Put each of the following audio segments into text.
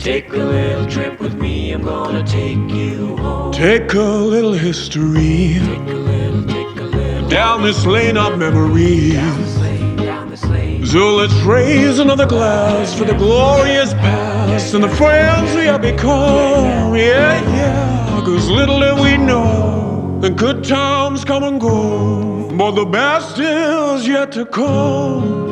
Take a little trip with me, I'm gonna take you home. Take a little history Take a little down this lane of memories. down this lane. So let's raise another glass for the glorious past and the friends we have become. Yeah, yeah, 'cause little did we know the good times come and go, but the best is yet to come.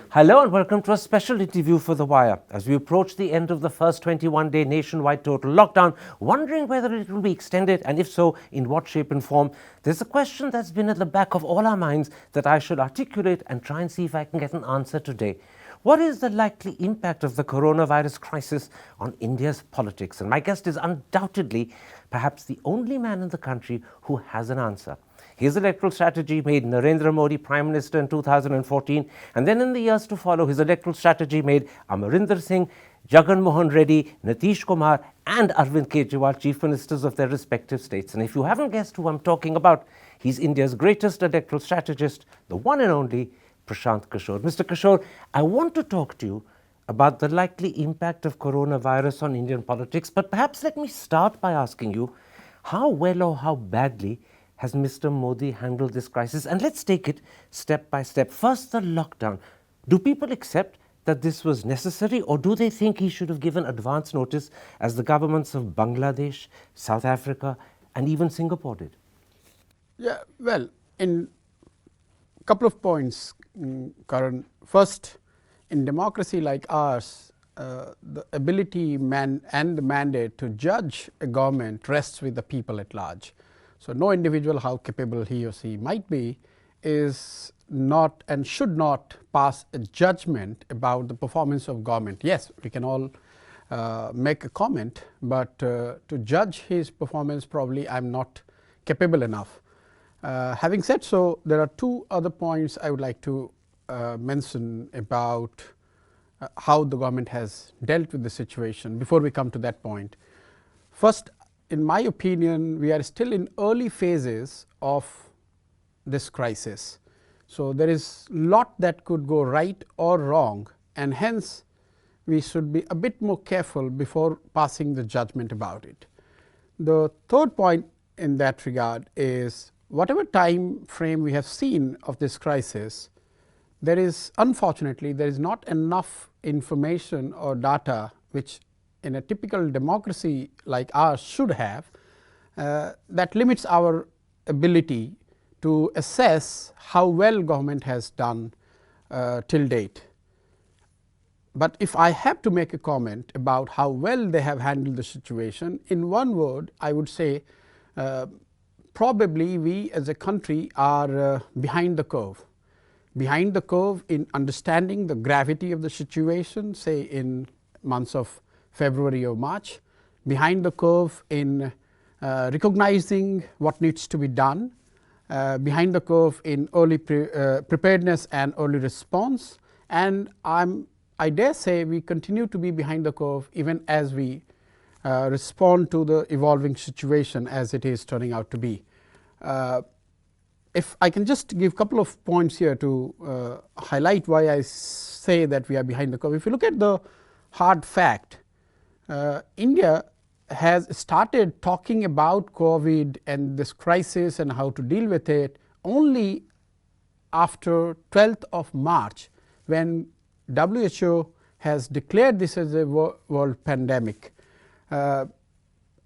Hello and welcome to a special interview for The Wire. As we approach the end of the first 21-day nationwide total lockdown, wondering whether it will be extended and if so, in what shape and form, there's a question that's been at the back of all our minds that I should articulate and try and see if I can get an answer today. What is the likely impact of the coronavirus crisis on India's politics? And my guest is undoubtedly perhaps the only man in the country who has an answer. His electoral strategy made Narendra Modi Prime Minister in 2014, and then in the years to follow, his electoral strategy made Amarinder Singh, Jagan Mohan Reddy, Nitish Kumar and Arvind Kejriwal Chief Ministers of their respective states. And if you haven't guessed who I'm talking about, he's India's greatest electoral strategist, the one and only Prashant Kishor. Mr. Kishor, I want to talk to you about the likely impact of coronavirus on Indian politics, but perhaps let me start by asking you, how well or how badly has Mr. Modi handled this crisis? And let's take it step by step. First, the lockdown. Do people accept that this was necessary, or do they think he should have given advance notice as the governments of Bangladesh, South Africa and even Singapore did? Yeah, well, in a couple of points, Karan. First, in democracy like ours, the ability and the mandate to judge a government rests with the people at large. So, no individual, how capable he or she might be, is not and should not pass a judgment about the performance of government. Yes, we can all make a comment, but to judge his performance, probably I am not capable enough. Having said so, there are two other points I would like to mention about how the government has dealt with the situation before we come to that point. First, in my opinion, we are still in early phases of this crisis. So, there is a lot that could go right or wrong, and hence we should be a bit more careful before passing the judgment about it. The third point in that regard is, whatever time frame we have seen of this crisis, there is unfortunately there is not enough information or data which in a typical democracy like ours should have, that limits our ability to assess how well government has done till date. But if I have to make a comment about how well they have handled the situation, in one word I would say probably we as a country are behind the curve. Behind the curve in understanding the gravity of the situation, say in months of February or March, behind the curve in recognizing what needs to be done, behind the curve in early preparedness and early response, and I dare say we continue to be behind the curve even as we respond to the evolving situation as it is turning out to be. If I can just give a couple of points here to highlight why I say that we are behind the curve. If you look at the hard fact, India has started talking about COVID and this crisis and how to deal with it only after 12th of March, when WHO has declared this as a world pandemic.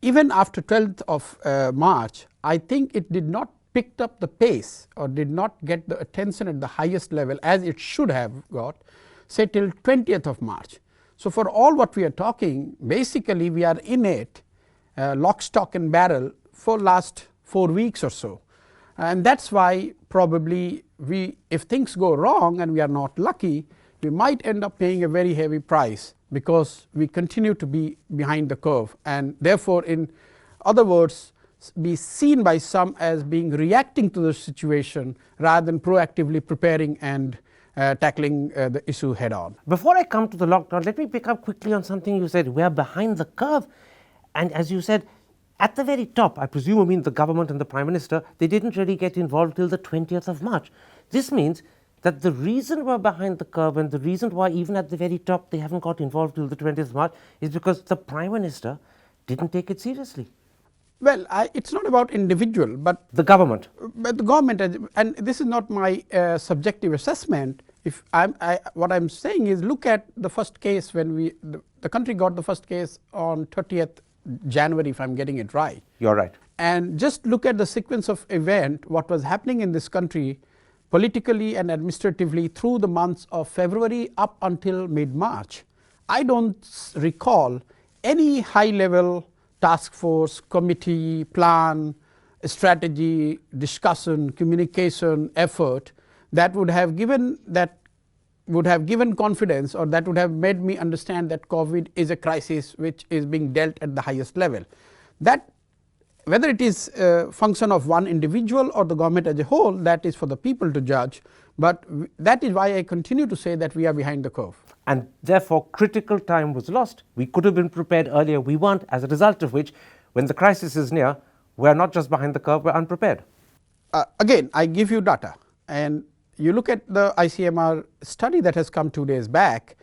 Even after 12th of March, I think it did not pick up the pace or did not get the attention at the highest level as it should have got, say till 20th of March. So, for all what we are talking, basically we are in it lock, stock and barrel for last 4 weeks or so, and that is why probably we, if things go wrong and we are not lucky, we might end up paying a very heavy price, because we continue to be behind the curve, and therefore, in other words, be seen by some as being reacting to the situation rather than proactively preparing and tackling the issue head on. Before I come to the lockdown, let me pick up quickly on something you said. We are behind the curve. And as you said, at the very top, I presume you mean the government and the Prime Minister, they didn't really get involved till the 20th of March. This means that the reason we're behind the curve and the reason why even at the very top they haven't got involved till the 20th of March is because the Prime Minister didn't take it seriously. Well, it's not about individual, but the government. But the government, and this is not my subjective assessment. If what I'm saying is, look at the first case when the country got the first case on 30th January, if I'm getting it right. You're right. And just look at the sequence of event, what was happening in this country politically and administratively through the months of February up until mid-March. I don't recall any high-level task force, committee, plan, strategy, discussion, communication effort that would have given confidence, or that would have made me understand that COVID is a crisis which is being dealt at the highest level. That whether it is a function of one individual or the government as a whole, that is for the people to judge, but that is why I continue to say that we are behind the curve. And therefore critical time was lost. We could have been prepared earlier, we weren't, as a result of which, when the crisis is near, we're not just behind the curve, we're unprepared. Again, I give you data, and you look at the ICMR study that has come 2 days back.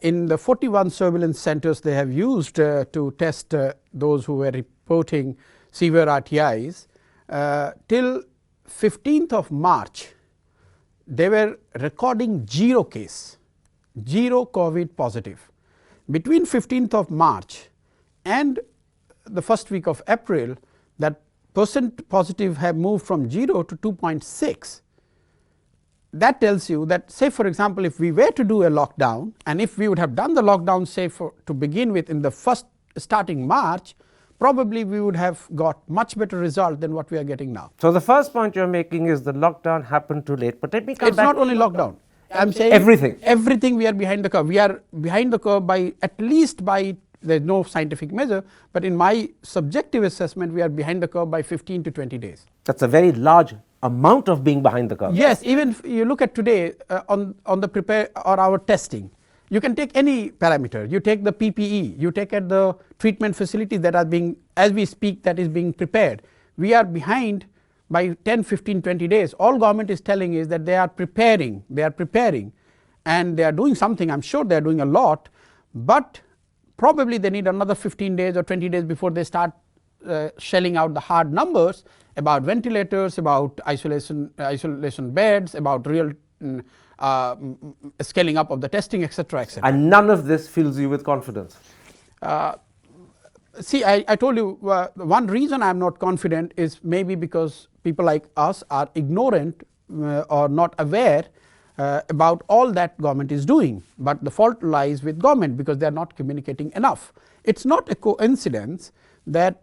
In the 41 surveillance centers they have used to test those who were reporting severe RTIs, till 15th of March, they were recording zero case, zero COVID positive. Between 15th of March and the first week of April, that percent positive have moved from 0 to 2.6. That tells you that, say for example, if we were to do a lockdown, and if we would have done the lockdown, say to begin with in the first starting March, probably we would have got much better result than what we are getting now. So the first point you're making is the lockdown happened too late. But let me come it's back. It's not only lockdown. I'm saying everything. Everything we are behind the curve. We are behind the curve by at least by, there's no scientific measure, but in my subjective assessment, we are behind the curve by 15 to 20 days. That's a very large amount of being behind the curve. Yes, even if you look at today on the prepare or our testing, you can take any parameter. You take the PPE, you take at the treatment facilities that are being, as we speak, that is being prepared. We are behind by 10, 15, 20 days. All government is telling is that they are preparing, and they are doing something. I'm sure they are doing a lot, but probably they need another 15 days or 20 days before they start shelling out the hard numbers about ventilators, about isolation beds, about real scaling up of the testing, etc., etc. And none of this fills you with confidence. See, I told you one reason I am not confident is maybe because people like us are ignorant or not aware about all that government is doing, but the fault lies with government because they are not communicating enough. It's not a coincidence that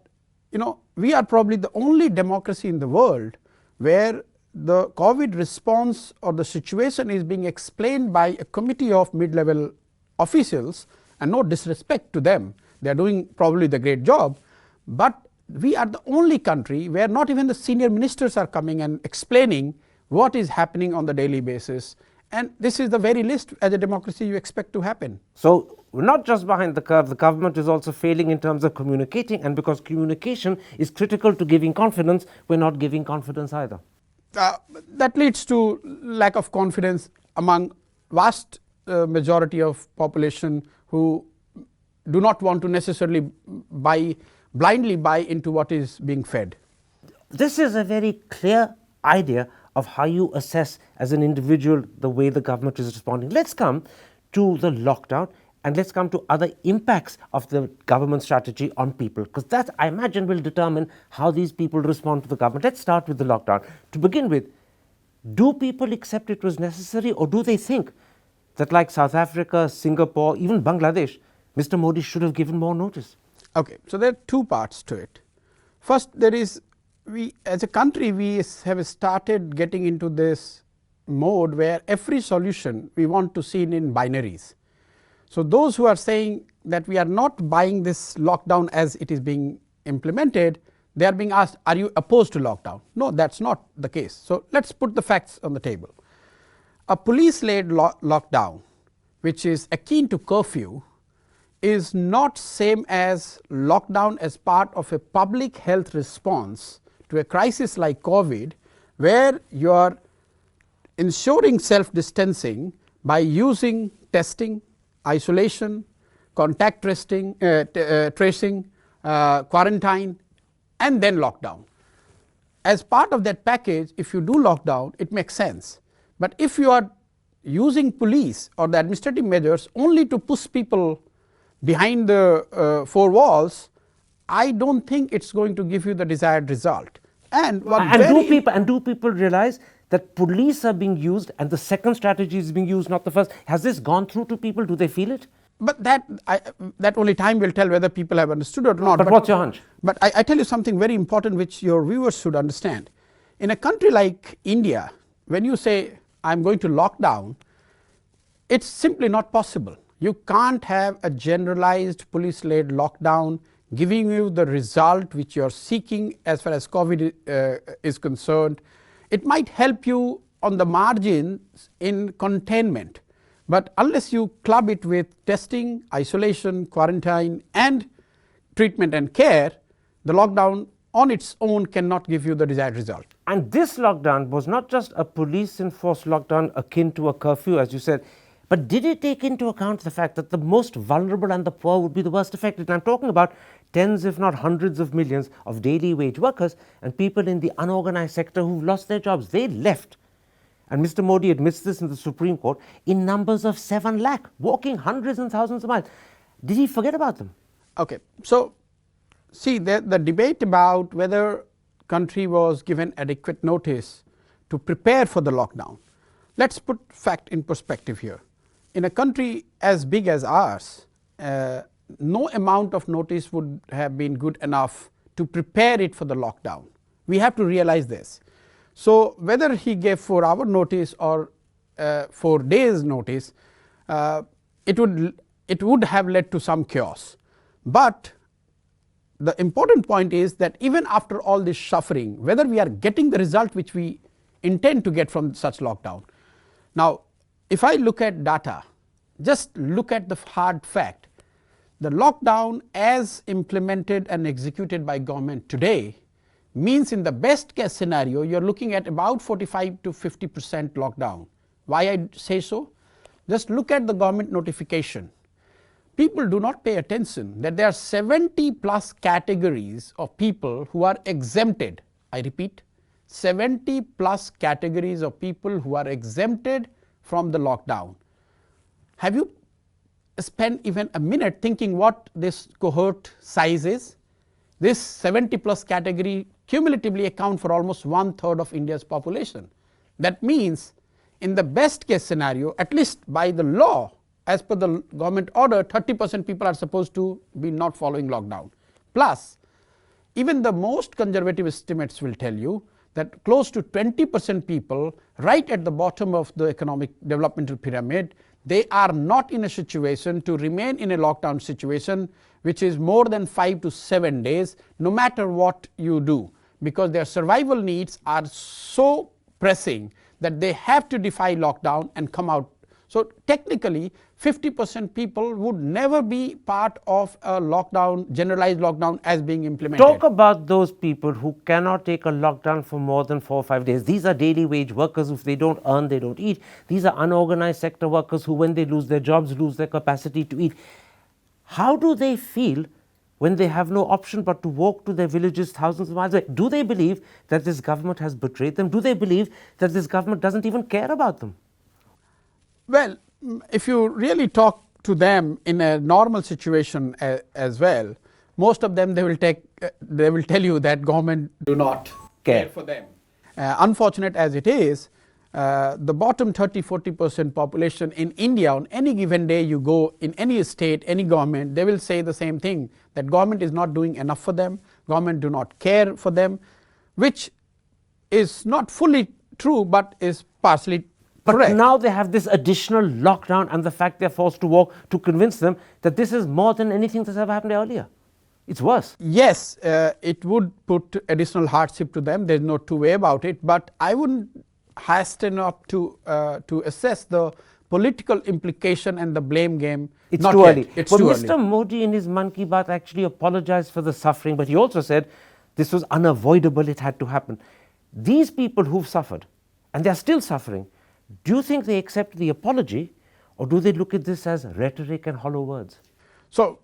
we are probably the only democracy in the world where the COVID response or the situation is being explained by a committee of mid-level officials, and no disrespect to them, they are doing probably the great job, but we are the only country where not even the senior ministers are coming and explaining what is happening on the daily basis, and this is the very least as a democracy you expect to happen. So we're not just behind the curve, the government is also failing in terms of communicating, and because communication is critical to giving confidence, we're not giving confidence either. That leads to lack of confidence among vast majority of population who do not want to necessarily blindly buy into what is being fed. This is a very clear idea of how you assess as an individual the way the government is responding. Let's come to the lockdown, and let's come to other impacts of the government strategy on people, because that, I imagine, will determine how these people respond to the government. Let's start with the lockdown. To begin with, do people accept it was necessary, or do they think that, like South Africa, Singapore, even Bangladesh, Mr. Modi should have given more notice? Okay, so there are two parts to it. First, there is, we as a country, we have started getting into this mode where every solution we want to see in binaries. So those who are saying that we are not buying this lockdown as it is being implemented, they are being asked, are you opposed to lockdown? No, that's not the case. So let's put the facts on the table. a police-led lockdown, which is akin to curfew, is not same as lockdown as part of a public health response to a crisis like COVID, where you are ensuring self-distancing by using testing, isolation, contact tracing, quarantine, and then lockdown. As part of that package, if you do lockdown, it makes sense. But if you are using police or the administrative measures only to push people behind the four walls, I don't think it's going to give you the desired result. And do people realize that police are being used and the second strategy is being used, not the first? Has this gone through to people? Do they feel it? But that only time will tell whether people have understood or not. But what's your hunch? But I tell you something very important which your viewers should understand. In a country like India, when you say I'm going to lock down, it's simply not possible. You can't have a generalized police-led lockdown giving you the result which you are seeking as far as COVID is concerned. It might help you on the margins in containment, but unless you club it with testing, isolation, quarantine, and treatment and care, the lockdown on its own cannot give you the desired result. And this lockdown was not just a police-enforced lockdown akin to a curfew, as you said, but did it take into account the fact that the most vulnerable and the poor would be the worst affected? And I'm talking about tens, if not hundreds of millions of daily wage workers and people in the unorganized sector who've lost their jobs. They left. And Mr. Modi admits this in the Supreme Court in numbers of 7 lakh, walking hundreds and thousands of miles. Did he forget about them? Okay. So, see, the debate about whether country was given adequate notice to prepare for the lockdown. Let's put fact in perspective here. In a country as big as ours, no amount of notice would have been good enough to prepare it for the lockdown. We have to realize this. So, whether he gave 4-hour notice or 4 days notice, it would have led to some chaos. But the important point is that even after all this suffering, whether we are getting the result which we intend to get from such lockdown. Now, if I look at data, just look at the hard fact, the lockdown as implemented and executed by government today means in the best case scenario, you are looking at about 45 to 50% lockdown. Why I say so? Just look at the government notification. People do not pay attention that there are 70 plus categories of people who are exempted. I repeat, 70 plus categories of people who are exempted from the lockdown. Have you spent even a minute thinking what this cohort size is? This 70 plus category cumulatively account for almost 1/3 of India's population. That means in the best case scenario, at least by the law, as per the government order, 30% people are supposed to be not following lockdown. Plus, even the most conservative estimates will tell you that close to 20% people right at the bottom of the economic developmental pyramid, they are not in a situation to remain in a lockdown situation which is more than 5 to 7 days, no matter what you do, because their survival needs are so pressing that they have to defy lockdown and come out. So, technically 50% people would never be part of a lockdown, generalized lockdown as being implemented. Talk about those people who cannot take a lockdown for more than 4 or 5 days. These are daily wage workers. If they don't earn, they don't eat. These are unorganized sector workers who, when they lose their jobs, lose their capacity to eat. How do they feel when they have no option but to walk to their villages thousands of miles away? Do they believe that this government has betrayed them? Do they believe that this government doesn't even care about them? Well, if you really talk to them in a normal situation as well, most of them they will tell you that government do not care for them. Unfortunate as it is, the bottom 30-40% population in India, on any given day you go in any state, any government, they will say the same thing, that government is not doing enough for them, government do not care for them, which is not fully true but is partially but correct. Now they have this additional lockdown and the fact they're forced to walk to convince them that this is more than anything that's ever happened earlier. It's worse. Yes, it would put additional hardship to them. There's no two way about it. But I wouldn't hasten up to assess the political implication and the blame game. It's Not too yet. early. It's but too Mr. early. Modi in his Mann Ki Baat actually apologized for the suffering, but he also said this was unavoidable, it had to happen. These people who've suffered, and they're still suffering, do you think they accept the apology, or do they look at this as rhetoric and hollow words? So,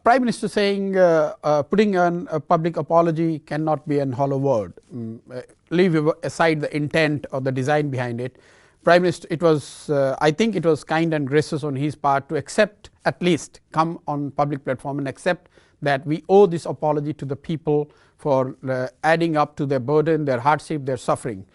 Prime Minister saying putting on a public apology cannot be an hollow word. Leave aside the intent or the design behind it. Prime Minister, it was I think it was kind and gracious on his part to accept, at least come on public platform and accept that we owe this apology to the people for adding up to their burden, their hardship, their suffering.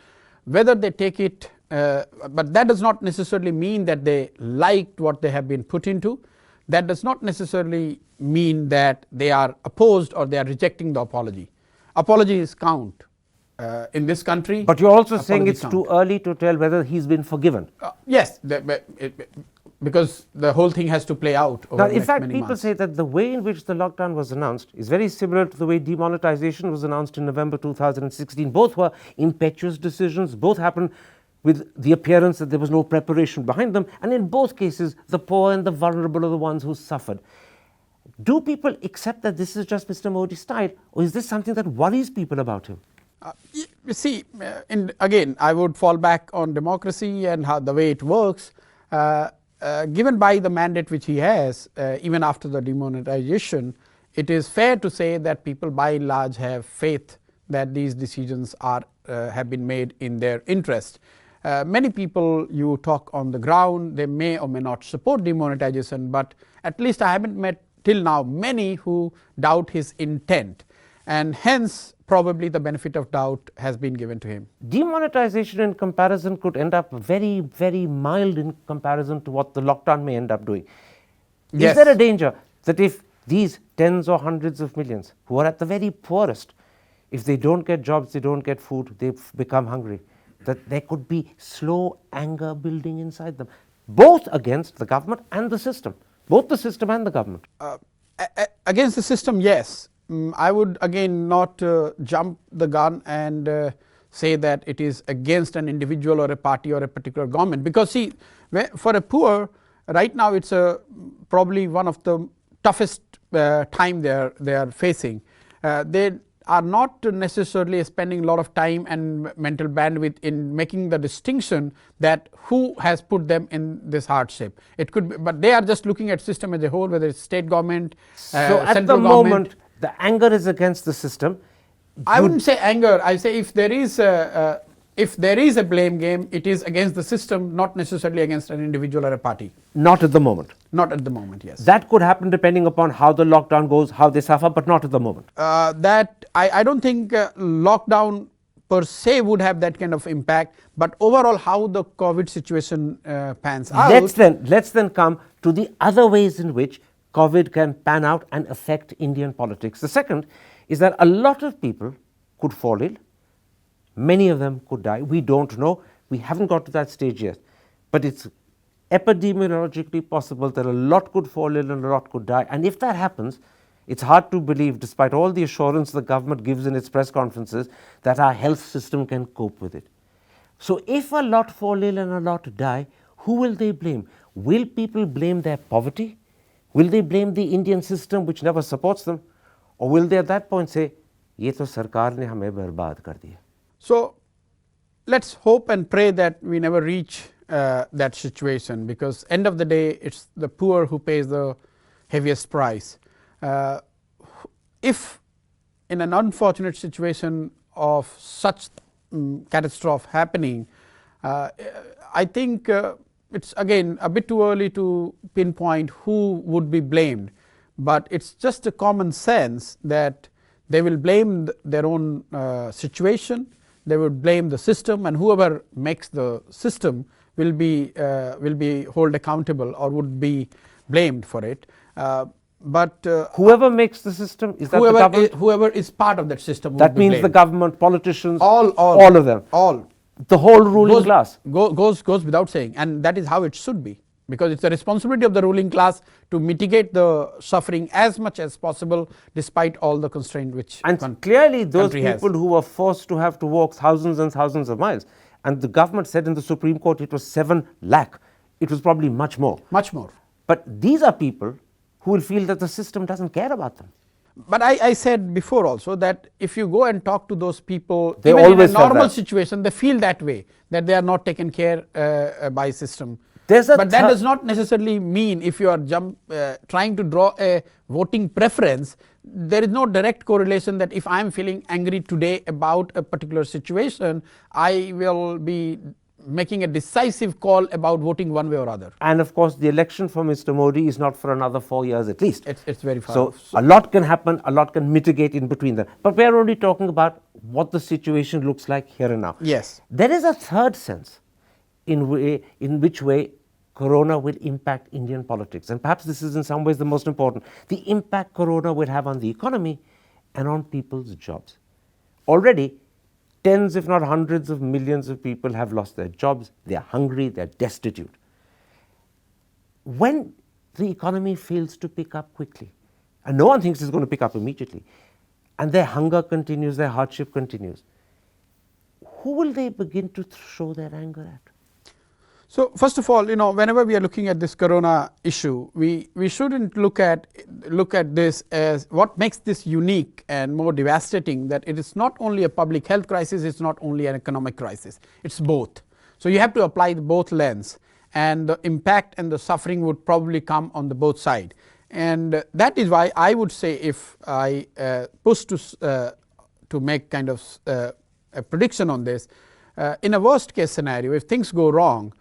Whether they take it, but that does not necessarily mean that they liked what they have been put into. That does not necessarily mean that they are opposed or they are rejecting the apology. Apologies count in this country. But you're also saying apologies it's count. too early to tell whether he's been forgiven. Yes, because the whole thing has to play out over Now, the in next fact, many people months. say that the way in which the lockdown was announced is very similar to the way demonetization was announced in November 2016. Both were impetuous decisions, both happened with the appearance that there was no preparation behind them, and in both cases, the poor and the vulnerable are the ones who suffered. Do people accept that this is just Mr. Modi's style, or is this something that worries people about him? You see, again, I would fall back on democracy and how the way it works. Given by the mandate which he has, even after the demonetization, it is fair to say that people by and large have faith that these decisions are have been made in their interest. Many people you talk on the ground, they may or may not support demonetization, but at least I haven't met till now many who doubt his intent, and hence probably the benefit of doubt has been given to him. Demonetization in comparison could end up very, very mild in comparison to what the lockdown may end up doing. Yes. Is there a danger that if these tens or hundreds of millions who are at the very poorest, if they don't get jobs, they don't get food, they become hungry, that there could be slow anger building inside them, both against the government and the system, both the system and the government? Against the system, yes. I would again not jump the gun and say that it is against an individual or a party or a particular government, because see, for a poor right now it's probably one of the toughest time they are facing. They are not necessarily spending a lot of time and mental bandwidth in making the distinction that who has put them in this hardship. It could be, but they are just looking at system as a whole, whether it's state government, So at the central moment, government. the anger is against the system. I wouldn't say anger. I say if there is a blame game, it is against the system, not necessarily against an individual or a party. Not at the moment. Not at the moment, yes. That could happen depending upon how the lockdown goes, how they suffer, but not at the moment. That I don't think lockdown per se would have that kind of impact, but overall how the COVID situation pans out. Let's then come to the other ways in which COVID can pan out and affect Indian politics. The second is that a lot of people could fall ill. Many of them could die. We don't know. We haven't got to that stage yet. But it's epidemiologically possible that a lot could fall ill and a lot could die. And if that happens, it's hard to believe, despite all the assurance the government gives in its press conferences, that our health system can cope with it. So if a lot fall ill and a lot die, who will they blame? Will people blame their poverty? Will they blame the Indian system which never supports them? Or will they at that point say, ye to sarkar ne hame barbad kar diya? So let's hope and pray that we never reach that situation, because end of the day it's the poor who pays the heaviest price. If in an unfortunate situation of such catastrophe happening, I think it's again a bit too early to pinpoint who would be blamed, but it's just a common sense that they will blame their own situation, they would blame the system, and whoever makes the system will be held accountable or would be blamed for it. But whoever makes the system, is that the government? Whoever is part of that system That would be means blamed. the government, politicians, all of them. All. The whole ruling class. Goes without saying, and that is how it should be, because it's the responsibility of the ruling class to mitigate the suffering as much as possible despite all the constraint which And clearly those country has. people who were forced to have to walk thousands and thousands of miles, And the government said in the Supreme Court it was 7 lakh. It was probably much more. Much more. But these are people who will feel that the system doesn't care about them. But I said before also that if you go and talk to those people, They even in a always felt normal that. situation, they feel that way, that they are not taken care by system. There's a But that does not necessarily mean if you are trying to draw a voting preference, there is no direct correlation that if I am feeling angry today about a particular situation, I will be making a decisive call about voting one way or other. And of course, the election for Mr. Modi is not for another 4 years at least. It's very far So off. a lot can happen, a lot can mitigate in between them. But we are only talking about what the situation looks like here and now. Yes. There is a third sense in which way Corona will impact Indian politics. And perhaps this is in some ways the most important. The impact Corona will have on the economy and on people's jobs. Already, tens if not hundreds of millions of people have lost their jobs. They are hungry, they are destitute. When the economy fails to pick up quickly, and no one thinks it's going to pick up immediately, and their hunger continues, their hardship continues, who will they begin to show their anger at? So, first of all, whenever we are looking at this corona issue, we shouldn't look at this as what makes this unique and more devastating, that it is not only a public health crisis, it's not only an economic crisis, it's both. So, you have to apply the both lens, and the impact and the suffering would probably come on the both side. And that is why I would say, if I push to make kind of a prediction on this, in a worst case scenario, if things go wrong,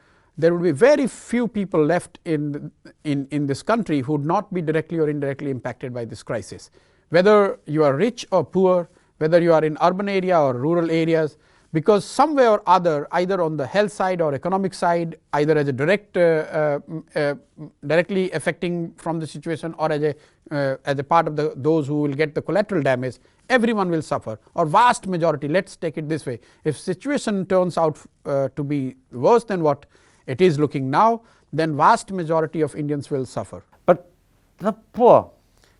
there will be very few people left in this country who would not be directly or indirectly impacted by this crisis. Whether you are rich or poor, whether you are in urban area or rural areas, because some way or other, either on the health side or economic side, either as a directly affecting from the situation, or as a part of those who will get the collateral damage, everyone will suffer, or vast majority. Let's take it this way: if situation turns out to be worse than what it is looking now, then vast majority of Indians will suffer. But the poor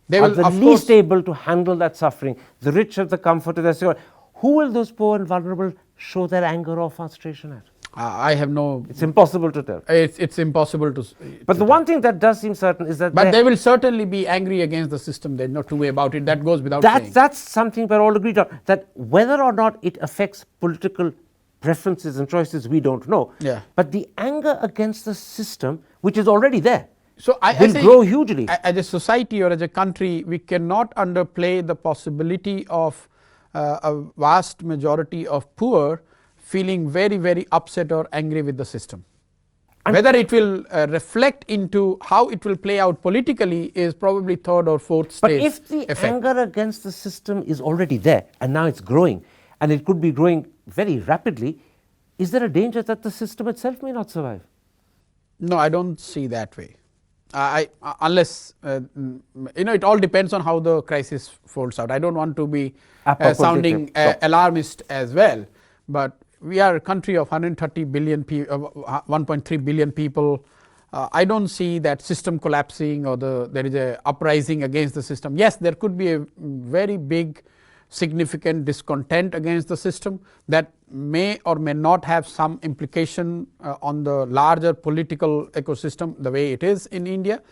They are will, the of least course, able to handle that suffering. The rich have the comfort of their security. Who will those poor and vulnerable show their anger or frustration at? I have no. It's impossible to tell. It's impossible to. But the one thing that does seem certain is that But they will certainly be angry against the system. There's no two way about it. That goes without saying. that's something we're all agreed on. That whether or not it affects political preferences and choices, we don't know. Yeah. But the anger against the system, which is already there, So I will say, grow hugely. As a society or as a country, we cannot underplay the possibility of a vast majority of poor feeling very, very upset or angry with the system. Whether it will reflect into how it will play out politically is probably third or fourth But stage if the effect. anger against the system is already there and now it's growing, and it could be growing very rapidly, is there a danger that the system itself may not survive? No, I don't see that way. Unless it all depends on how the crisis folds out. I don't want to be sounding alarmist as well, but we are a country of 130 billion 1.3 billion people. I don't see that system collapsing or there is a uprising against the system. Yes, there could be a very big significant discontent against the system that may or may not have some implication on the larger political ecosystem the way it is in India,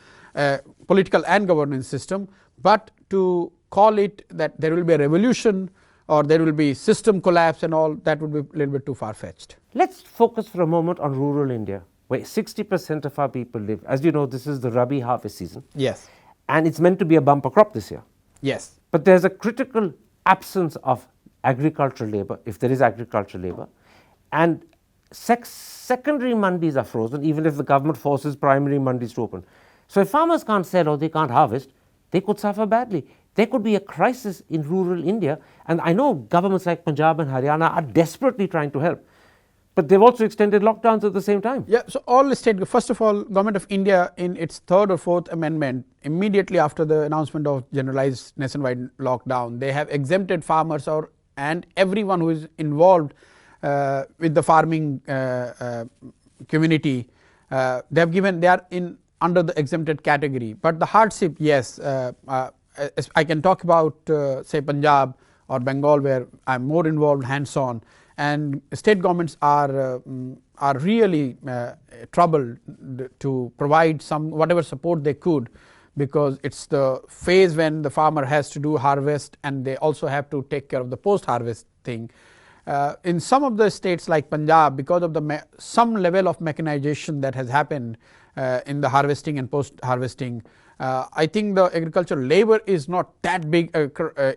political and governance system. But to call it that there will be a revolution or there will be system collapse and all, that would be a little bit too far-fetched. Let's focus for a moment on rural India, where 60% of our people live. As you know, this is the Rabi harvest season. Yes. And it's meant to be a bumper crop this year. Yes. But there's a critical absence of agricultural labor, if there is agricultural labor, and secondary mandis are frozen, even if the government forces primary mandis to open. So if farmers can't sell or they can't harvest, they could suffer badly. There could be a crisis in rural India, and I know governments like Punjab and Haryana are desperately trying to help, but they've also extended lockdowns at the same time. Yeah, so all state, first of all, Government of India in its third or fourth amendment, immediately after the announcement of generalized nationwide lockdown, they have exempted farmers and everyone who is involved with the farming community. They are under the exempted category. But the hardship, yes, I can talk about say Punjab or Bengal, where I'm more involved hands-on. and state governments are really troubled to provide some whatever support they could, because it's the phase when the farmer has to do harvest and they also have to take care of the post harvest thing. In some of the states like Punjab, because of the some level of mechanization that has happened in the harvesting and post harvesting, I think the agricultural labor is not that big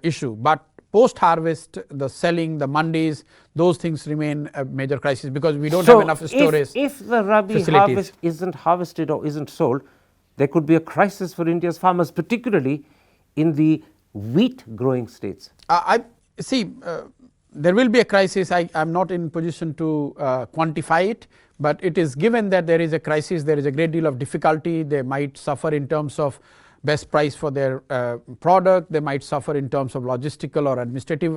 issue, but post harvest, the selling, the mandis, those things remain a major crisis, because we don't have enough storage. If the Rabi harvest isn't harvested or isn't sold, there could be a crisis for India's farmers, particularly in the wheat growing states. I see there will be a crisis. I am not in position to quantify it, but it is given that there is a crisis, there is a great deal of difficulty. They might suffer in terms of best price for their product, they might suffer in terms of logistical or administrative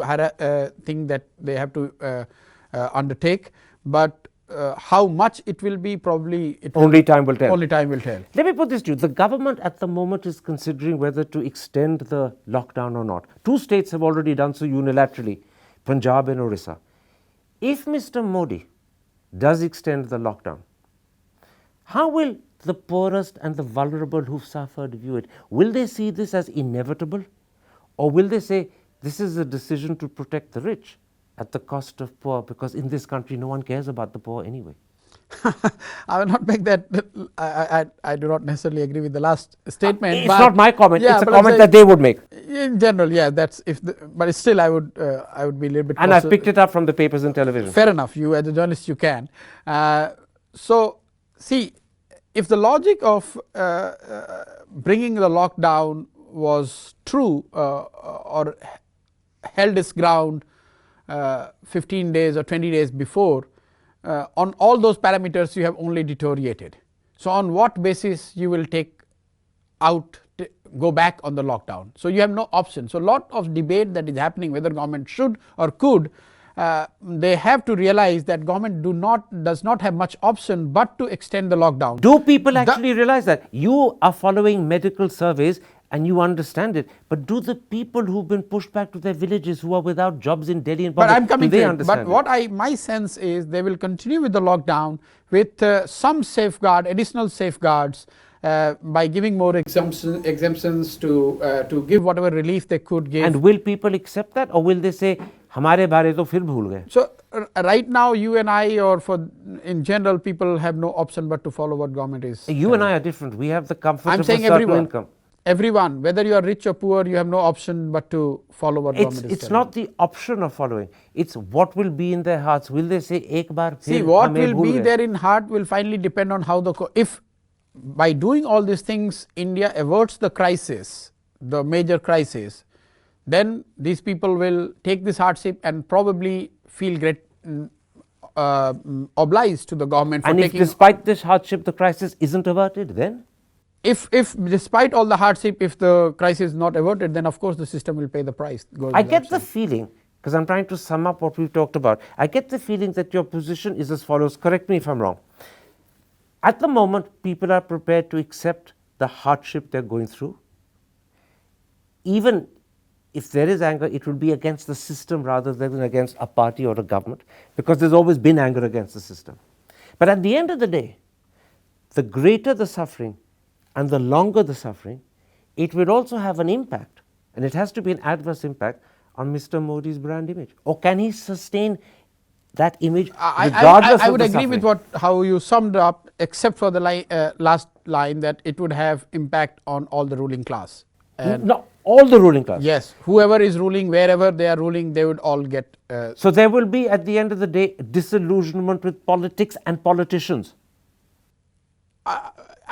thing that they have to undertake, but how much it will be, probably only time will tell. Only time will tell. Let me put this to you. The government at the moment is considering whether to extend the lockdown or not. 2 states have already done so unilaterally, Punjab and Orissa. If Mr. Modi does extend the lockdown, how will the poorest and the vulnerable who've suffered view it? Will they see this as inevitable, or will they say this is a decision to protect the rich at the cost of poor, because in this country no one cares about the poor anyway? I will not make that. I do not necessarily agree with the last statement. It's not my comment. Yeah, it's a comment that they would make. In general, yeah, that's but still, I would be a little bit. And I've picked it up from the papers and television. Fair enough. You, as a journalist, you can. So, see, if the logic of bringing the lockdown was true or held its ground 15 days or 20 days before, on all those parameters you have only deteriorated. So, on what basis you will go back on the lockdown? So, you have no option. So, lot of debate that is happening whether government should or could. They have to realize that government does not have much option but to extend the lockdown. Do people actually realize that? You are following medical surveys and you understand it, but do the people who've been pushed back to their villages, who are without jobs in Delhi and Bombay, do they understand? But what my sense is, they will continue with the lockdown with some safeguard, additional safeguards, by giving more exemptions to give whatever relief they could give. And will people accept that, or will they say हमारे बारे तो फिर भूल गए? So right now you and I, or in general, people have no option but to follow what government is. You and I are different. We have the comfort of a certain income. Everyone, whether you are rich or poor, you have no option but to follow what government is. It's not the option of following. It's what will be in their hearts. Will they say ek baar phir? See, what will be there in heart will finally depend on how if by doing all these things India averts the crisis, the major crisis, then these people will take this hardship and probably feel great obliged to the government for taking. And if despite this hardship the crisis isn't averted, then? If despite all the hardship, if the crisis is not averted, then of course the system will pay the price. I get the feeling, because I'm trying to sum up what we've talked about, I get the feeling that your position is as follows. Correct me if I'm wrong. At the moment, people are prepared to accept the hardship they're going through. Even if there is anger, it will be against the system rather than against a party or a government, because there's always been anger against the system. But at the end of the day, the greater the suffering and the longer the suffering, it will also have an impact, and it has to be an adverse impact on Mr. Modi's brand image. Or can he sustain that image regardless of the I would agree suffering? with how you summed up, except for the last line, that it would have impact on all the ruling class. No, all the ruling class. Yes, whoever is ruling, wherever they are ruling, they would all get. So there will be, at the end of the day, disillusionment with politics and politicians.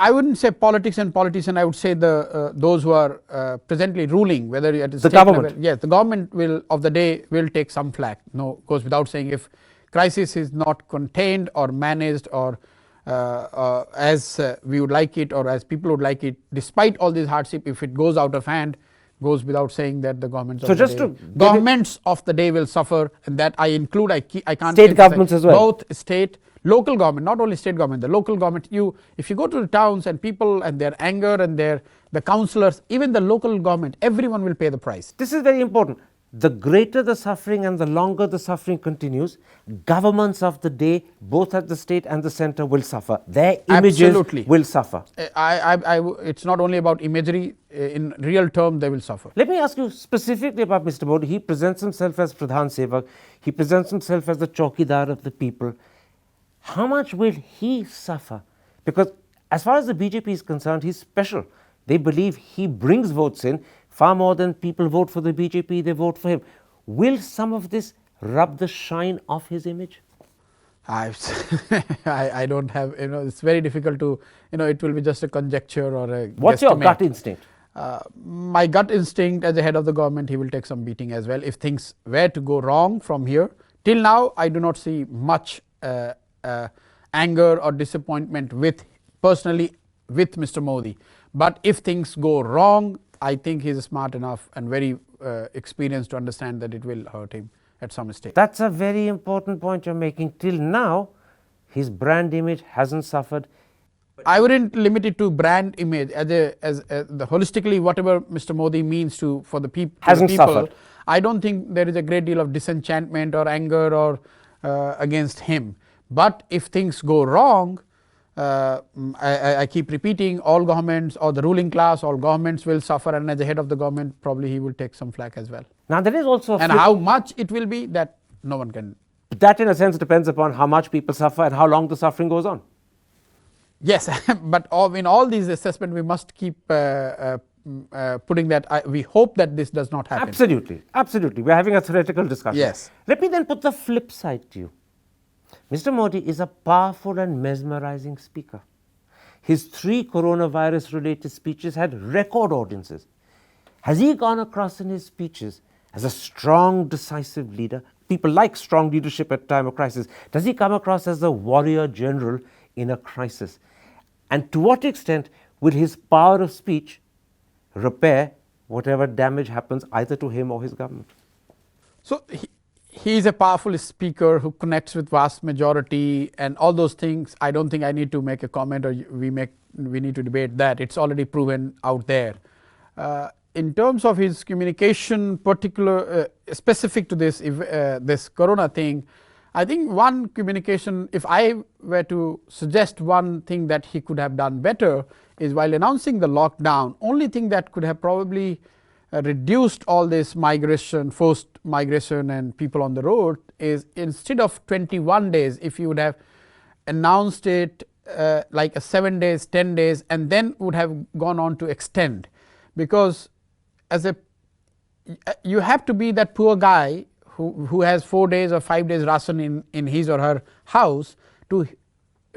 I wouldn't say politics and politicians. I would say those who are presently ruling, whether at the government level. Yes, the government of the day will take some flack. No, goes without saying. If crisis is not contained or managed or as we would like it, or as people would like it, despite all this hardship, if it goes out of hand, goes without saying that the governments of the day will suffer, and that I include. I can't. State governments as well. Both state. Local government, not only state government, the local government. If you go to the towns and people and their anger and the councillors, even the local government, everyone will pay the price. This is very important. the greater the suffering and the longer the suffering continues, governments of the day, both at the state and the center, will suffer. Their images Absolutely. will suffer. It's not only about imagery. In real term, they will suffer. Let me ask you specifically about Mr. Modi. He presents himself as Pradhan Sevak. He presents himself as the Chaukidar of the people. How much will he suffer? Because as far as the BJP is concerned, he's special. They believe he brings votes in far more than people vote for the BJP, they vote for him. Will some of this rub the shine off his image? I don't have, it's very difficult to, it will be just a conjecture or a What's your guesstimate. gut instinct? My gut instinct, as a head of the government, he will take some beating as well if things were to go wrong from here. Till now, I do not see much anger or disappointment personally with Mr. Modi. But if things go wrong, I think he is smart enough and very experienced to understand that it will hurt him at some stage. That's a very important point you're making. Till now, his brand image hasn't suffered. I wouldn't limit it to brand image as the holistically whatever Mr. Modi means for the people. Hasn't suffered. I don't think there is a great deal of disenchantment or anger or against him. But if things go wrong, I keep repeating, all governments or the ruling class, all governments will suffer, and as the head of the government, probably he will take some flack as well. Now there is also and how much it will be, that no one can. That in a sense depends upon how much people suffer and how long the suffering goes on. Yes, but in all these assessments, we must keep putting that we hope that this does not happen. Absolutely, absolutely. We're having a theoretical discussion. Yes. Let me then put the flip side to you. Mr. Modi is a powerful and mesmerizing speaker. His 3 coronavirus-related speeches had record audiences. Has he gone across in his speeches as a strong, decisive leader? People like strong leadership at time of crisis. Does he come across as a warrior general in a crisis? And to what extent will his power of speech repair whatever damage happens either to him or his government? So he is a powerful speaker who connects with vast majority and all those things. I don't think I need to make a comment or we need to debate that. It's already proven out there. In terms of his communication, specific to this corona thing, I think one communication, if I were to suggest one thing that he could have done better, is while announcing the lockdown, only thing that could have probably reduced all this migration, forced migration and people on the road, is instead of 21 days, if you would have announced it like a 7 days, 10 days, and then would have gone on to extend. Because you have to be that poor guy who has 4 days or 5 days ration in his or her house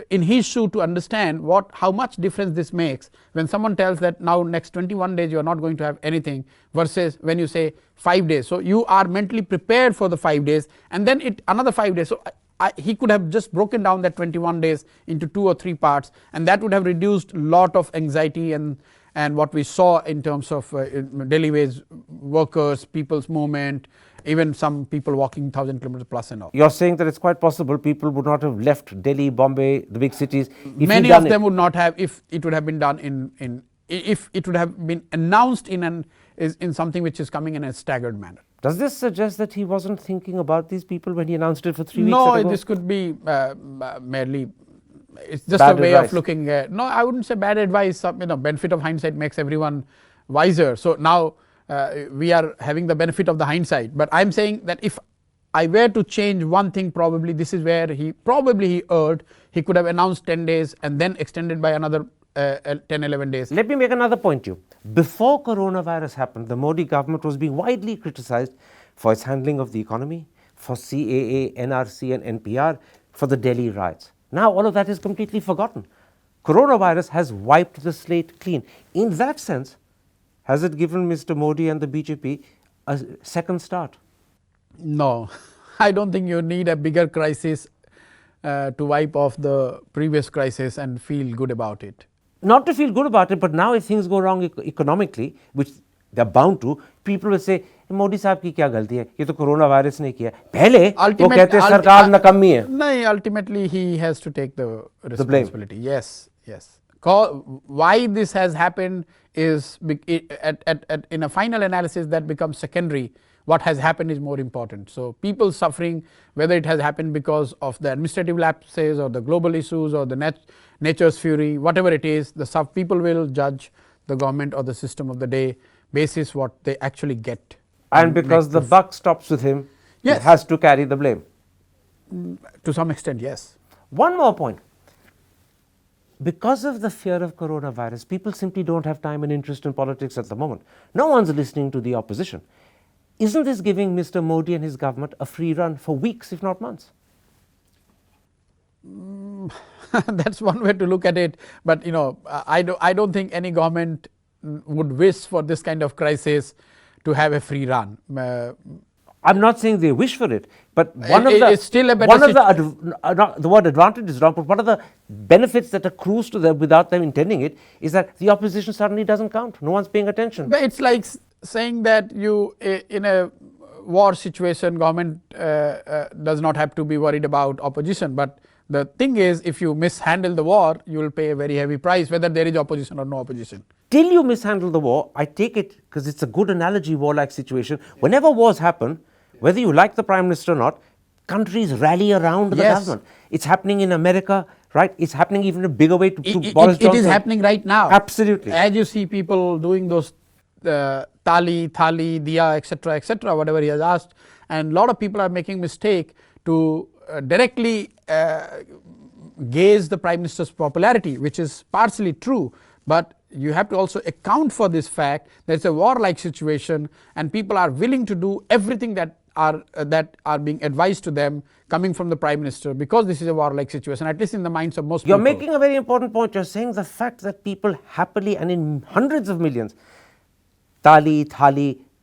in his shoe to understand how much difference this makes when someone tells that now next 21 days you are not going to have anything, versus when you say 5 days. So you are mentally prepared for the 5 days and then another 5 days. So he could have just broken down that 21 days into 2 or 3 parts, and that would have reduced lot of anxiety and what we saw in terms of daily wage workers, people's movement, even some people walking 1,000 kilometers plus and all. You're saying that it's quite possible people would not have left Delhi, Bombay, the big cities. Many of them would not have if it would have been done if it would have been announced in something which is coming in a staggered manner. Does this suggest that he wasn't thinking about these people when he announced it for 3 weeks ago? No, this could be merely. It's just bad a way of looking at. No, I wouldn't say bad advice. Benefit of hindsight makes everyone wiser. So now we are having the benefit of the hindsight. But I'm saying that if I were to change one thing, probably this is where he erred. He could have announced 10 days and then extended by another 10, 11 days. Let me make another point to you. Before coronavirus happened, the Modi government was being widely criticized for its handling of the economy, for CAA, NRC and NPR, for the Delhi riots. Now all of that is completely forgotten. Coronavirus has wiped the slate clean. In that sense, has it given Mr. Modi and the BJP a second start? No, I don't think you need a bigger crisis to wipe off the previous crisis and feel good about it. Not to feel good about it, but now if things go wrong economically, which they're bound to, people will say, Modi साहब की क्या गलती है, ये तो corona virus ने किया। पहले वो कहते हैं सरकार नकम्मी है। नहीं, ultimately he has to take the responsibility. Yes. Why this has happened is in a final analysis that becomes secondary. what has happened is more important. So, people suffering, whether it has happened because of the administrative lapses or the global issues or the nature's fury, whatever it is, the people will judge the government or the system of the day basis what they actually get. And because the buck stops with him, Yes. he has to carry the blame. To some extent, yes. One more point. Because of the fear of coronavirus, people simply don't have time and interest in politics at the moment. No one's listening to the opposition. Isn't this giving Mr. Modi and his government a free run for weeks, if not months? That's one way to look at it. But I don't think any government would wish for this kind of crisis to have a free run. I'm not saying they wish for it, but it's still a better the word advantage is wrong, but one of the benefits that accrues to them without them intending it is that the opposition suddenly doesn't count. No one's paying attention. But it's like saying that in a war situation, government does not have to be worried about opposition. But the thing is, if you mishandle the war, you will pay a very heavy price, whether there is opposition or no opposition. Till you mishandle the war, I take it, because it's a good analogy, warlike situation. Whenever wars happen, whether you like the Prime Minister or not, countries rally around the government. It's happening in America, right? It's happening even in a bigger way to Boris Johnson. It is happening right now. Absolutely. As you see people doing those thali, diya, etc., whatever he has asked, and a lot of people are making mistake to directly gauge the Prime Minister's popularity, which is partially true, but you have to also account for this fact that it's a warlike situation and people are willing to do everything that are being advised to them coming from the Prime Minister, because this is a warlike situation, at least in the minds of most people. You're making a very important point. You're saying the fact that people happily and in hundreds of millions, thali,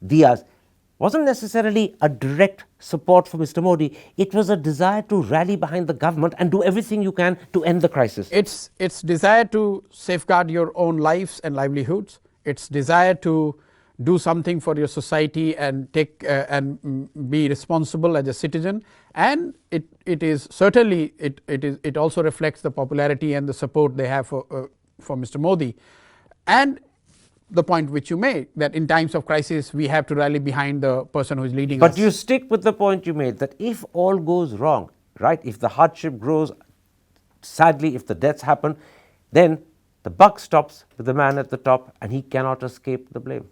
diyas, wasn't necessarily a direct support for Mr. Modi. It was a desire to rally behind the government and do everything you can to end the crisis. It's desire to safeguard your own lives and livelihoods. It's desire to do something for your society and take and be responsible as a citizen. And it is certainly it also reflects the popularity and the support they have for Mr. Modi. And the point which you made, that in times of crisis we have to rally behind the person who is leading us. But you stick with the point you made, that if all goes wrong, right, if the hardship grows, sadly if the deaths happen, then the buck stops with the man at the top and he cannot escape the blame.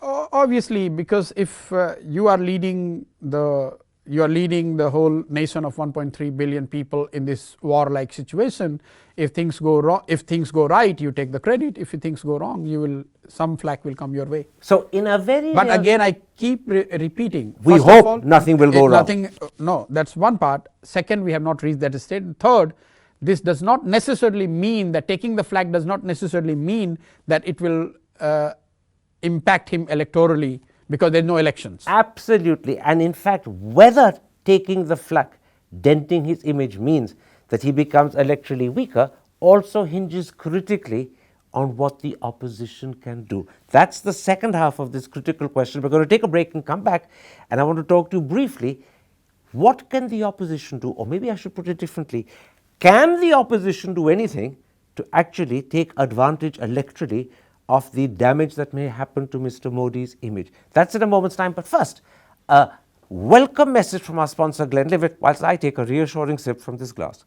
Obviously, because if you are leading the whole nation of 1.3 billion people in this war-like situation, if things go wrong, if things go right, you take the credit. If things go wrong, some flack will come your way. So in a very But again, I keep repeating. We hope nothing will go wrong. No, that's one part. Second, we have not reached that state. Third, this does not necessarily mean that taking the flag does not necessarily mean that it will impact him electorally, because there are no elections. Absolutely. And in fact, whether taking the flak, denting his image means that he becomes electorally weaker also hinges critically on what the opposition can do. That's the second half of this critical question. We're going to take a break and come back, and I want to talk to you briefly. What can the opposition do? Or maybe I should put it differently. Can the opposition do anything to actually take advantage electorally of the damage that may happen to Mr. Modi's image? That's in a moment's time. But first, a welcome message from our sponsor Glenlivet whilst I take a reassuring sip from this glass.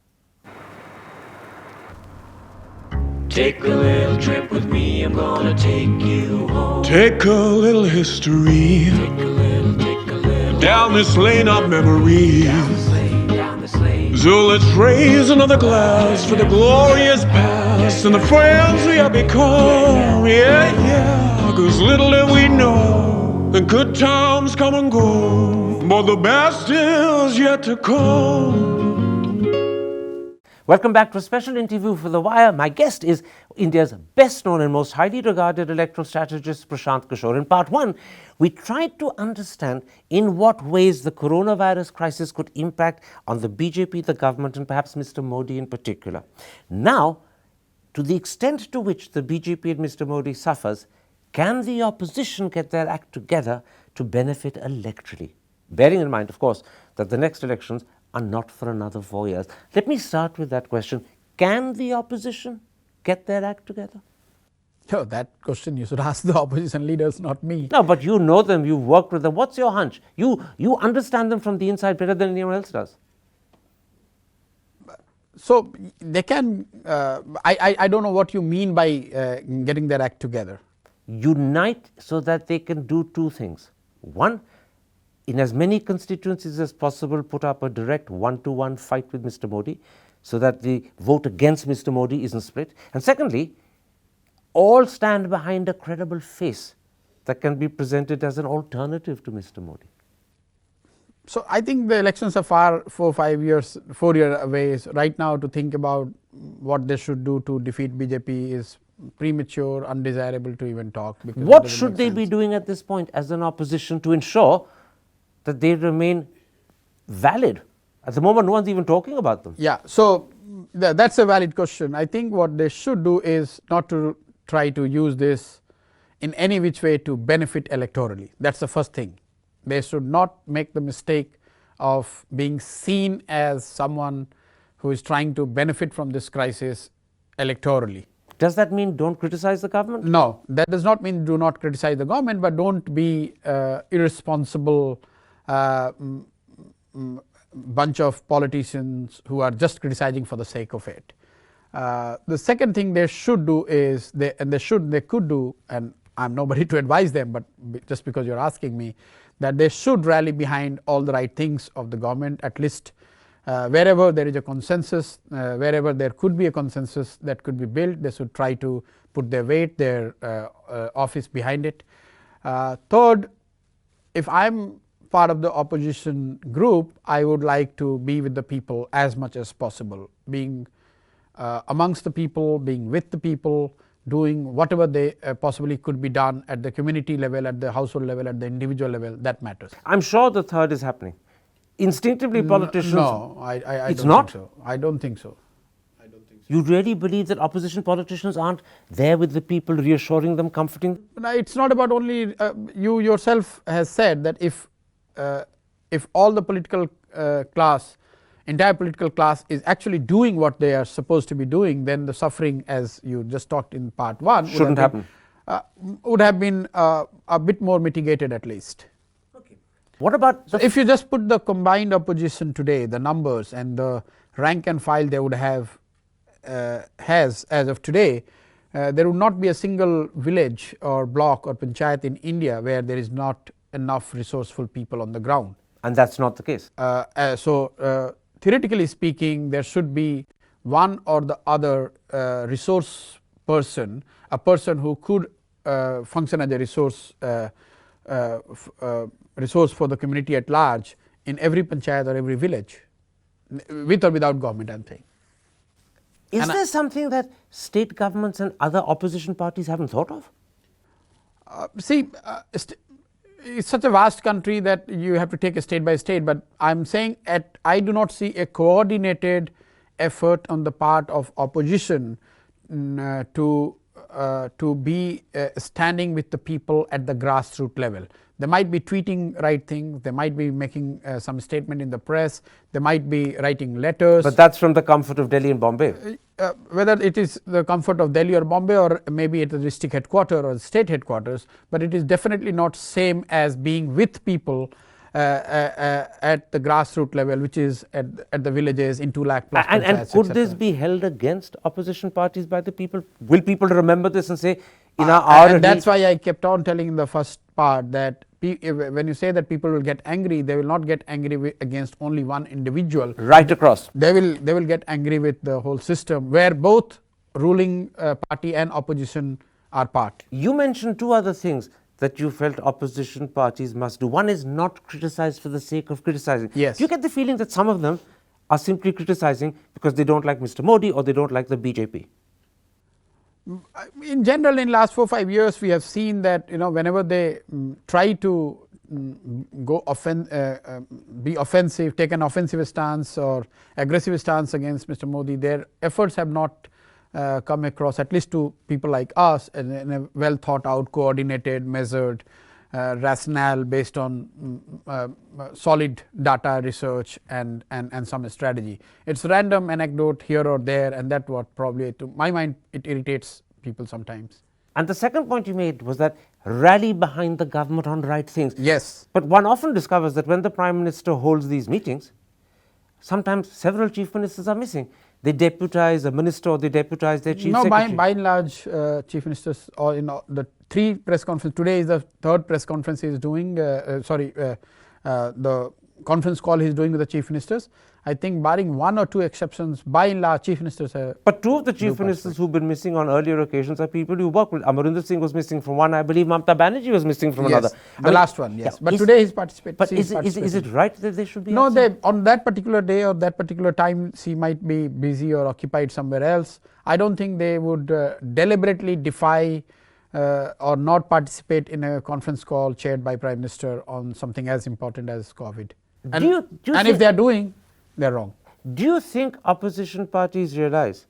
Take a little trip with me, I'm gonna take you home. Take a little history Take a little down this lane of memory. down this lane. So let's raise another glass for the glorious past and the friends we have become. Yeah, 'cause little did we know the good times come and go, but the best is yet to come. Welcome back to a special interview for The Wire. My guest is India's best known and most highly regarded electoral strategist, Prashant Kishor. In part one, we tried to understand in what ways the coronavirus crisis could impact on the BJP, the government, and perhaps Mr. Modi in particular. Now, to the extent to which the BJP and Mr. Modi suffers, can the opposition get their act together to benefit electorally? Bearing in mind, of course, that the next elections are not for another 4 years. Let me start with that question. Can the opposition get their act together? No, that question you should ask the opposition leaders, not me. No, but you know them, you've worked with them. What's your hunch? You understand them from the inside better than anyone else does. So they can, I don't know what you mean by getting their act together. Unite so that they can do two things. One, in as many constituencies as possible, put up a direct one-to-one fight with Mr. Modi so that the vote against Mr. Modi isn't split. And secondly, all stand behind a credible face that can be presented as an alternative to Mr. Modi. So I think the elections are far 4 years away. So right now to think about what they should do to defeat BJP is premature, undesirable to even talk. What should they be doing at this point as an opposition to ensure that they remain valid? At the moment, no one's even talking about them. Yeah, so that's a valid question. I think what they should do is not to try to use this in any which way to benefit electorally. That's the first thing. They should not make the mistake of being seen as someone who is trying to benefit from this crisis electorally. Does that mean don't criticize the government? No, that does not mean do not criticize the government, but don't be irresponsible bunch of politicians who are just criticizing for the sake of it. The second thing they should do is, they could do, and I'm nobody to advise them, but just because you're asking me, that they should rally behind all the right things of the government, at least wherever there is a consensus, wherever there could be a consensus that could be built, they should try to put their weight, their office behind it. Third, if I'm part of the opposition group, I would like to be with the people as much as possible, being amongst the people, being with the people, doing whatever they possibly could be done at the community level, at the household level, at the individual level. That matters. I'm sure the third is happening. Instinctively, politicians. No, I it's don't not. think so. I don't think so. You really believe that opposition politicians aren't there with the people, reassuring them, comforting them? No, it's not about only you yourself has said that if all the political class, entire political class is actually doing what they are supposed to be doing, then the suffering, as you just talked in part one, shouldn't happen. Would have been a bit more mitigated at least. Okay. What about so if you just put the combined opposition today, the numbers and the rank and file they would have has as of today, there would not be a single village or block or panchayat in India where there is not enough resourceful people on the ground. And that's not the case. So theoretically speaking, there should be one or the other resource person, a person who could function as a resource for the community at large in every panchayat or every village, with or without government, I'm saying. Is there something that state governments and other opposition parties haven't thought of? It's such a vast country that you have to take it state by state, but I'm saying I do not see a coordinated effort on the part of opposition to be standing with the people at the grassroots level. They might be tweeting right things, they might be making some statement in the press, they might be writing letters. But that's from the comfort of Delhi and Bombay. Whether it is the comfort of Delhi or Bombay, or maybe at the district headquarters or state headquarters, but it is definitely not same as being with people at the grassroots level, which is at the villages in 2 lakh plus. And could this be held against opposition parties by the people? Will people remember this and say, in our hour? And that's why I kept on telling in the first part that when you say that people will get angry, they will not get angry against only one individual. Right across. They will get angry with the whole system, where both ruling party and opposition are part. You mentioned 2 other things that you felt opposition parties must do. One is not criticize for the sake of criticizing. Yes. Do you get the feeling that some of them are simply criticizing because they don't like Mr. Modi or they don't like the BJP? In general, in last 4-5 years, we have seen that whenever they try to be offensive, take an offensive stance or aggressive stance against Mr. Modi, their efforts have not come across, at least to people like us, in a well thought out, coordinated, measured rationale based on solid data research and some strategy. It's random anecdote here or there, and that what probably, to my mind, it irritates people sometimes. And the second point you made was that rally behind the government on right things. Yes. But one often discovers that when the Prime Minister holds these meetings, sometimes several chief ministers are missing. They deputize a minister or they deputize their chief secretary. By and large, chief ministers, or the 3 press conferences, today is the 3rd press conference he is doing, the conference call he is doing with the chief ministers. I think barring 1 or 2 exceptions, by and large, chief ministers But 2 of the chief ministers who've been missing on earlier occasions are people you work with. Amarinder Singh was missing from one. I believe Mamta Banerjee was missing from another. The last one, yes. Yeah, but today he's participating. But is it right that they should be No, absent? on that particular day or that particular time, he might be busy or occupied somewhere else. I don't think they would deliberately defy or not participate in a conference call chaired by Prime Minister on something as important as COVID. And if they are doing, they're wrong. Do you think opposition parties realize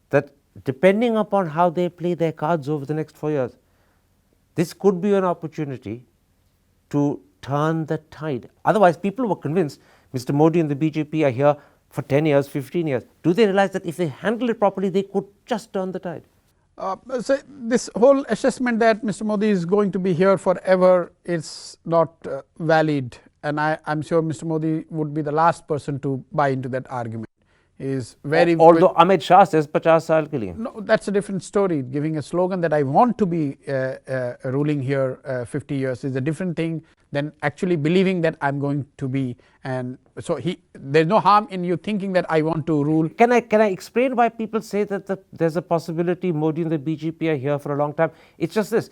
that depending upon how they play their cards over the next 4 years, this could be an opportunity to turn the tide? Otherwise, people were convinced Mr. Modi and the BJP are here for 10 years, 15 years. Do they realize that if they handle it properly, they could just turn the tide? So this whole assessment that Mr. Modi is going to be here forever is not valid. And I'm sure Mr. Modi would be the last person to buy into that argument. Is very Although Amit Shah says 50 saal ke liye. No, that's a different story. Giving a slogan that I want to be ruling here 50 years is a different thing than actually believing that I'm going to be. And so there's no harm in you thinking that I want to rule. Can I explain why people say that there's a possibility Modi and the BJP are here for a long time? It's just this.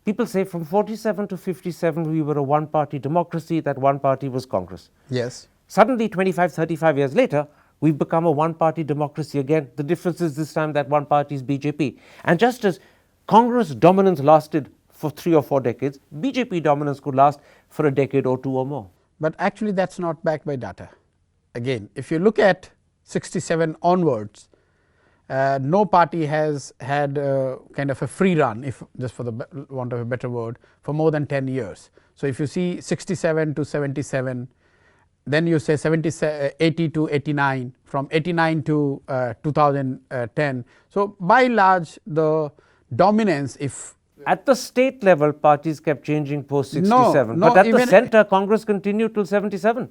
People say from 47 to 57 we were a one-party democracy. That one party was Congress. Yes. Suddenly 25, 35 years later, we've become a one-party democracy again. The difference is this time that one party is BJP. And just as Congress dominance lasted for 3 or 4 decades, BJP dominance could last for a decade or 2 or more. But actually that's not backed by data. Again, if you look at 67 onwards, no party has had kind of a free run, if just for the want of a better word, for more than 10 years. So if you see 67 to 77, then you say 80 to 89, from 89 to 2010. So by and large, the dominance, if at the state level, parties kept changing post 67, but at the centre, Congress continued till 77.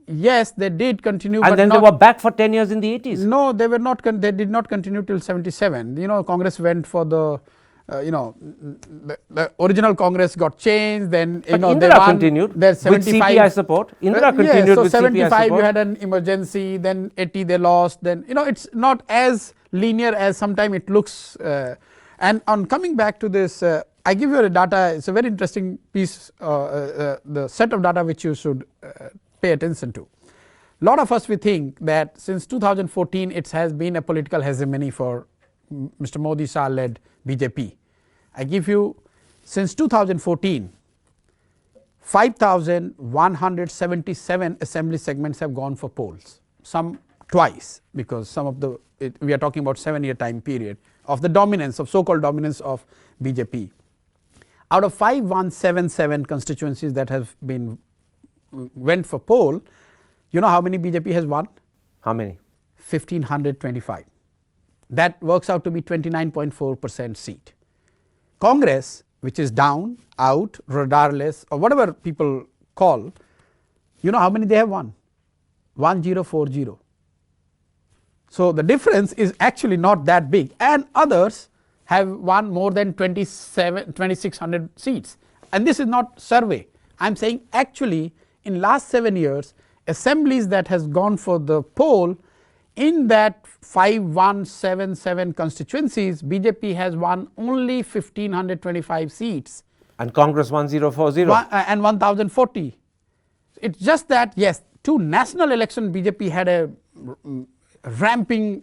Yes, they did continue, and but then they were back for 10 years in the 80s. No, they were not. They did not continue till 77. Congress went for the the original Congress got changed. Then but Indira they won continued with CPI support. Indira continued yes, so with 75 CPI support. You had an emergency. Then 80 they lost. Then it's not as linear as sometimes it looks. And on coming back to this, I give you a data. It's a very interesting piece. The set of data which you should pay attention to. A lot of us we think that since 2014 it has been a political hegemony for Mr. Modi Shah led BJP. I give you since 2014 5,177 assembly segments have gone for polls, some twice, because some of we are talking about 7-year time period of the dominance of so-called dominance of BJP. Out of 5177 constituencies that have been went for poll, you know how many BJP has won? How many? 1,525. That works out to be 29.4% seat. Congress, which is down, out, radarless, or whatever people call, you know how many they have won? 1040. So the difference is actually not that big, and others have won more than 2,600 seats. And this is not survey. I am saying actually in last 7 years, assemblies that has gone for the poll, in that 5177 constituencies, BJP has won only 1,525 seats. And Congress 1040. And 1,040. It's just that, yes, 2 national elections BJP had a ramping.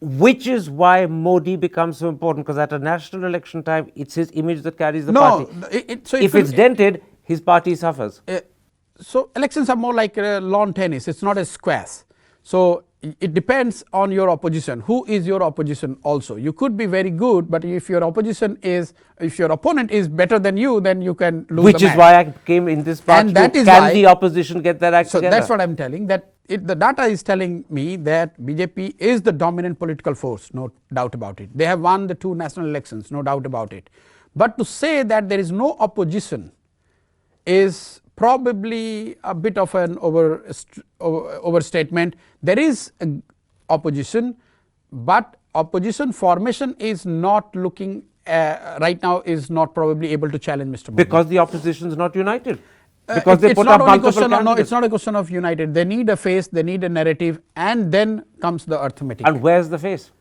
Which is why Modi becomes so important, because at a national election time, it's his image that carries the party. If it's dented, his party suffers. So elections are more like lawn tennis. It's not a squash. So it depends on your opposition. Who is your opposition also? You could be very good, but if your opponent is better than you, then you can lose Which the is match. why I came in this part. And that is can why the opposition get their act so together? that's what I'm telling, that the data is telling me that BJP is the dominant political force, no doubt about it. They have won the 2 national elections, no doubt about it. But to say that there is no opposition is probably a bit of an overstatement. There is opposition, but opposition formation is not looking right now, is not probably able to challenge Mr. Modi. Because the opposition is not united. Because they It's put not up only multiple question of, no, candidates. it's not a question of united. They need a face, they need a narrative, and then comes the arithmetic. And where's the face?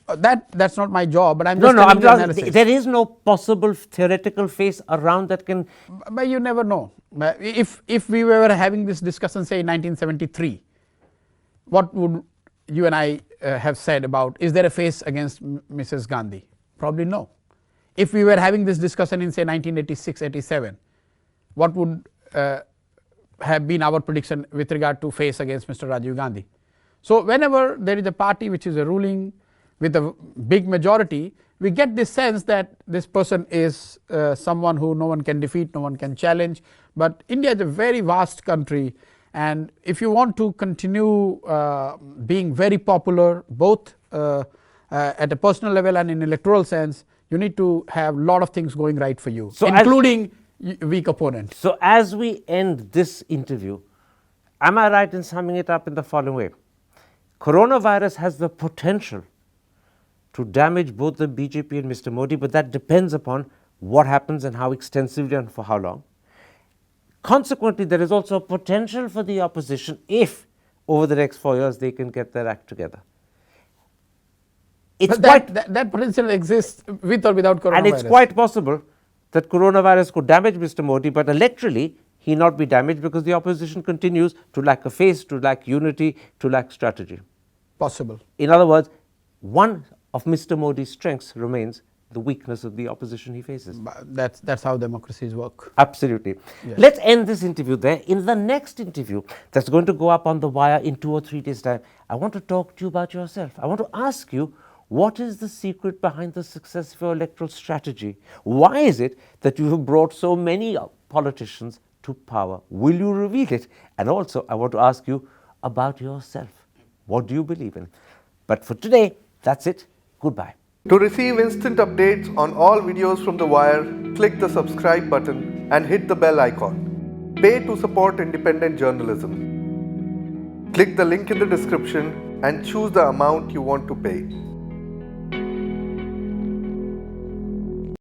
That's not my job, but I'm No, just no, telling I'm the just, analysis. there is no possible theoretical face around that can. But you never know. But if we were having this discussion, say in 1973, what would you and I have said about, is there a face against Mrs. Gandhi? Probably no. If we were having this discussion in say 1986, 87, what would have been our prediction with regard to face against Mr. Rajiv Gandhi? So whenever there is a party which is a ruling with a big majority, we get this sense that this person is someone who no one can defeat, no one can challenge. But India is a very vast country, and if you want to continue being very popular, both at a personal level and in electoral sense, you need to have a lot of things going right for you, So including weak opponents. So as we end this interview, am I right in summing it up in the following way? Coronavirus has the potential to damage both the BJP and Mr. Modi, but that depends upon what happens and how extensively and for how long. Consequently, there is also a potential for the opposition if over the next 4 years they can get their act together. It's But that potential exists with or without coronavirus. And it's quite possible that coronavirus could damage Mr. Modi, but electorally he not be damaged because the opposition continues to lack a face, to lack unity, to lack strategy. Possible. In other words, one of Mr. Modi's strengths remains the weakness of the opposition he faces. That's how democracies work. Absolutely. Yes. Let's end this interview there. In the next interview that's going to go up on The Wire in 2 or 3 days' time, I want to talk to you about yourself. I want to ask you, what is the secret behind the success of your electoral strategy? Why is it that you have brought so many politicians to power? Will you reveal it? And also, I want to ask you about yourself. What do you believe in? But for today, that's it. Goodbye. To receive instant updates on all videos from The Wire, click the subscribe button and hit the bell icon. Pay to support independent journalism. Click the link in the description and choose the amount you want to pay.